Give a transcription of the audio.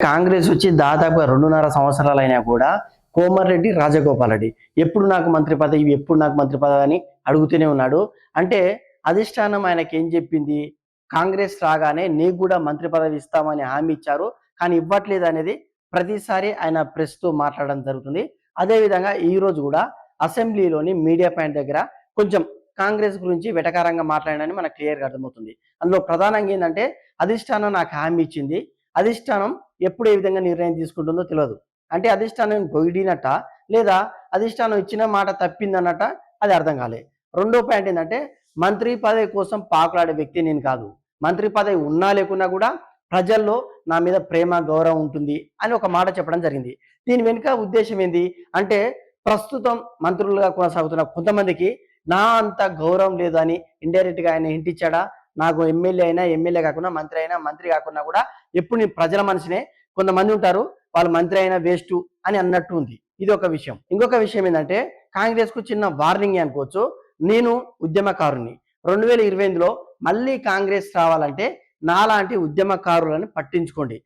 కాంగ్రెస్ వచ్చి దాదాపుగా 2.5 సంవత్సరాలైనా కూడా కోమటిరెడ్డి రాజగోపాల్ రెడ్డి ఎప్పుడు నాకు మంత్రి పదవి, ఎప్పుడు నాకు మంత్రి పదవి అని అడుగుతూనే ఉన్నాడు. అంటే అధిష్టానం ఆయనకేం చెప్పింది? కాంగ్రెస్ రాగానే నీకు కూడా మంత్రి పదవి ఇస్తామని హామీ ఇచ్చారు. కానీ ఇవ్వట్లేదు అనేది ప్రతిసారి ఆయన ప్రెస్‌తో మాట్లాడడం జరుగుతుంది. అదేవిధంగా ఈరోజు కూడా అసెంబ్లీలోని మీడియా పాయింట్ దగ్గర కొంచెం కాంగ్రెస్ గురించి వెటకారంగా మాట్లాడాడని మనకు క్లియర్‌గా అర్థమవుతుంది. అందులో ప్రధానంగా ఏందంటే అధిష్టానం నాకు హామీ ఇచ్చింది. అధిష్టానం ఎప్పుడు ఏ విధంగా నిర్ణయం తీసుకుంటుందో తెలియదు. అంటే అధిష్టానం పొగిడినట్ట, లేదా అధిష్టానం ఇచ్చిన మాట తప్పిందన్నట్ట, అది అర్థం కాలే. రెండో పాయింట్ ఏంటంటే మంత్రి పదవి కోసం పాకులాడే వ్యక్తి నేను కాదు. మంత్రి పదవి ఉన్నా లేకున్నా కూడా ప్రజల్లో నా మీద ప్రేమ, గౌరవం ఉంటుంది అని ఒక మాట చెప్పడం జరిగింది. దీని వెనుక ఉద్దేశం ఏంది అంటే ప్రస్తుతం మంత్రులుగా కొనసాగుతున్న కొంతమందికి నా అంత గౌరవం లేదు అని ఇండైరెక్ట్‌గా ఆయన హింట్ ఇచ్చాడా? నాకు ఎమ్మెల్యే అయినా, ఎమ్మెల్యే కాకుండా మంత్రి అయినా, మంత్రి కాకున్నా కూడా ఎప్పుడు నేను ప్రజల మనిషినే. కొంతమంది ఉంటారు వాళ్ళు మంత్రి అయినా వేస్టు అని అన్నట్టు ఉంది. ఇది ఒక విషయం. ఇంకొక విషయం ఏంటంటే కాంగ్రెస్‌కు చిన్న వార్నింగే అనుకోవచ్చు. నేను ఉద్యమకారుడిని. 2028లో మళ్ళీ కాంగ్రెస్ రావాలంటే నాలాంటి ఉద్యమకారులను పట్టించుకోండి.